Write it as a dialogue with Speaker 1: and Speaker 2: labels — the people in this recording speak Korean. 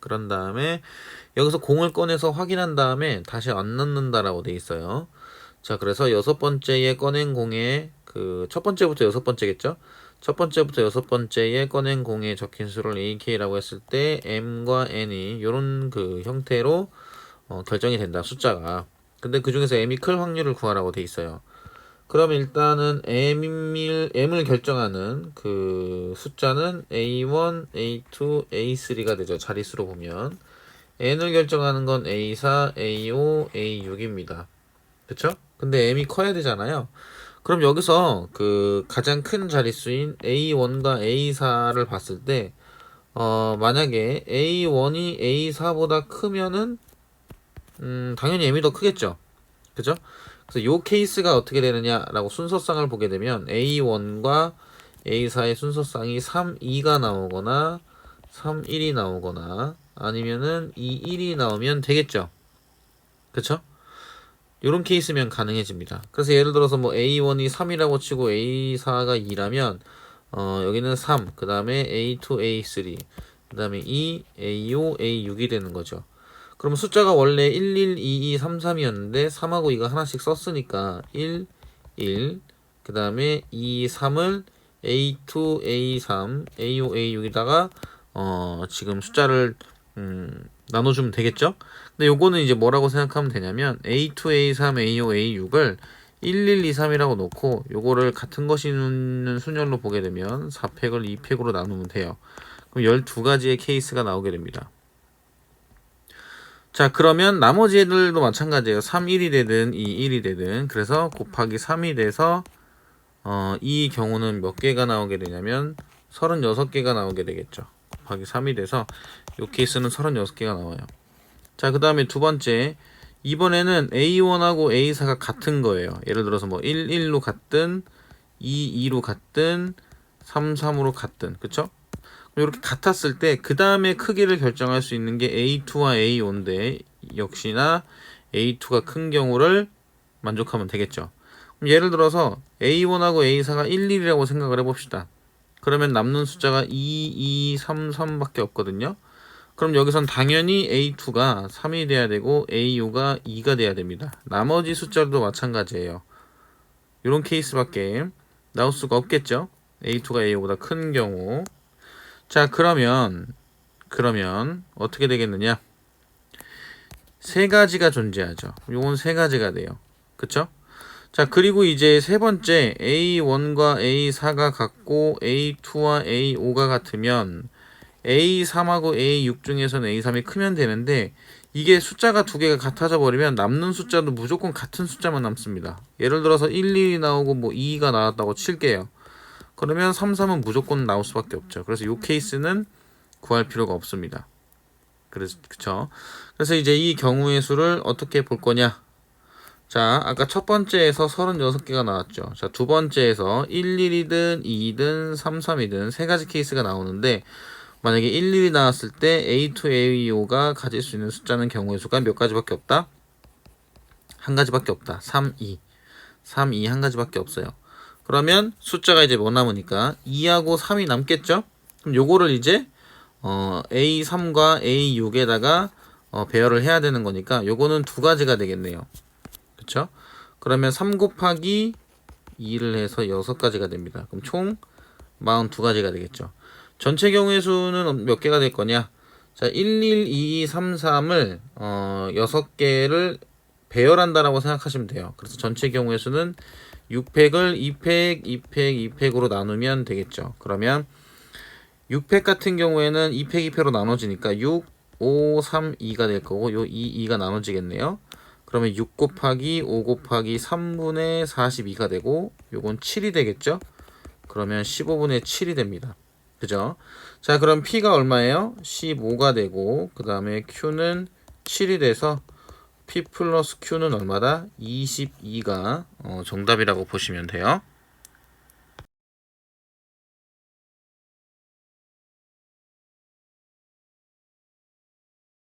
Speaker 1: 그런 다음에 여기서 공을 꺼내서 확인한 다음에 다시 안 넣는다라고 돼 있어요. 자, 그래서 여섯 번째에 꺼낸 공에 그 첫 번째부터 여섯 번째겠죠? 첫 번째부터 여섯 번째에 꺼낸 공에 적힌 수를 AK라고 했을 때 M과 N이 요런 그 형태로 결정이 된다, 숫자가. 근데 그 중에서 M이 클 확률을 구하라고 돼 있어요. 그럼 일단은 M을 결정하는 그 숫자는 A1, A2, A3가 되죠. 자릿수로 보면. N을 결정하는 건 A4, A5, A6입니다. 그쵸? 근데 M이 커야 되잖아요. 그럼 여기서 그 가장 큰 자릿수인 A1과 A4를 봤을 때, 만약에 A1이 A4보다 크면은, 당연히 M이 더 크겠죠. 그죠? 그래서 요 케이스가 어떻게 되느냐라고 순서상을 보게 되면 A1과 A4의 순서상이 3, 2가 나오거나 3, 1이 나오거나 아니면은 2, 1이 나오면 되겠죠. 그쵸? 요런 케이스면 가능해집니다. 그래서 예를 들어서 뭐 A1이 3이라고 치고 A4가 2라면 여기는 3, 그 다음에 A2, A3, 그 다음에 2, A5, A6이 되는 거죠. 그럼 숫자가 원래 1, 1, 2, 2, 3, 3이었는데 3하고 2가 하나씩 썼으니까 1, 1, 그 다음에 2, 3을 A2, A3, A5, A6에다가 지금 숫자를 나눠주면 되겠죠? 근데 요거는 이제 뭐라고 생각하면 되냐면 A2, A3, A5, A6을 1, 1, 2, 3이라고 놓고 요거를 같은 것이 있는 순열로 보게 되면 4팩을 2팩으로 나누면 돼요. 그럼 12가지의 케이스가 나오게 됩니다. 자, 그러면 나머지 애들도 마찬가지예요. 3, 1이 되든 2, 1이 되든 그래서 곱하기 3이 돼서 이 경우는 몇 개가 나오게 되냐면 36개가 나오게 되겠죠. 곱하기 3이 돼서 이 케이스는 36개가 나와요. 자, 그 다음에 두 번째, 이번에는 A1하고 A4가 같은 거예요. 예를 들어서 뭐 1, 1로 같든 2, 2로 같든 3, 3으로 같든, 그쵸? 이렇게 같았을 때 그 다음에 크기를 결정할 수 있는 게 A2와 A5인데 역시나 A2가 큰 경우를 만족하면 되겠죠. 그럼 예를 들어서 A1하고 A4가 1, 1이라고 생각을 해봅시다. 그러면 남는 숫자가 2, 2, 3, 3밖에 없거든요. 그럼 여기선 당연히 A2가 3이 돼야 되고 A5가 2가 돼야 됩니다. 나머지 숫자도 마찬가지예요. 이런 케이스밖에 나올 수가 없겠죠. A2가 A5보다 큰 경우. 자, 그러면 어떻게 되겠느냐? 세 가지가 존재하죠. 요건 세 가지가 돼요. 그쵸? 자, 그리고 이제 세 번째 A1과 A4가 같고 A2와 A5가 같으면 A3하고 A6 중에서는 A3이 크면 되는데 이게 숫자가 두 개가 같아져 버리면 남는 숫자도 무조건 같은 숫자만 남습니다. 예를 들어서 1, 2이 나오고 뭐 2가 나왔다고 칠게요. 그러면 3, 3은 무조건 나올 수밖에 없죠. 그래서 이 케이스는 구할 필요가 없습니다. 그래서 그쵸? 그래서 이제 이 경우의 수를 어떻게 볼 거냐? 자, 아까 첫 번째에서 36개가 나왔죠. 자, 두 번째에서 1, 1이든 2든 3, 3이든 세 가지 케이스가 나오는데 만약에 1, 1이 나왔을 때 A2, A5가 가질 수 있는 숫자는 경우의 수가 몇 가지밖에 없다? 한 가지밖에 없다. 3, 2. 3, 2 한 가지밖에 없어요. 그러면 숫자가 이제 뭐 남으니까 2하고 3이 남겠죠? 그럼 요거를 이제 A3과 A6에다가 배열을 해야 되는 거니까 요거는 두 가지가 되겠네요. 그쵸? 그러면 3 곱하기 2를 해서 6가지가 됩니다. 그럼 총 42가지가 되겠죠. 전체 경우의 수는 몇 개가 될 거냐? 자, 1, 1, 2, 3, 3을 6개를 배열한다라고 생각하시면 돼요. 그래서 전체 경우의 수는 6팩을 2팩, 2팩, 2팩으로 나누면 되겠죠. 그러면 6팩 같은 경우에는 2팩, 2팩으로 나눠지니까 6, 5, 3, 2가 될 거고 요 2, 2가 나눠지겠네요. 그러면 6 곱하기 5 곱하기 3분의 42가 되고 요건 7이 되겠죠. 그러면 15분의 7이 됩니다. 그죠? 자, 그럼 P가 얼마예요? 15가 되고 그 다음에 Q는 7이 돼서 P 플러스 Q는 얼마다? 22가 정답이라고 보시면 돼요.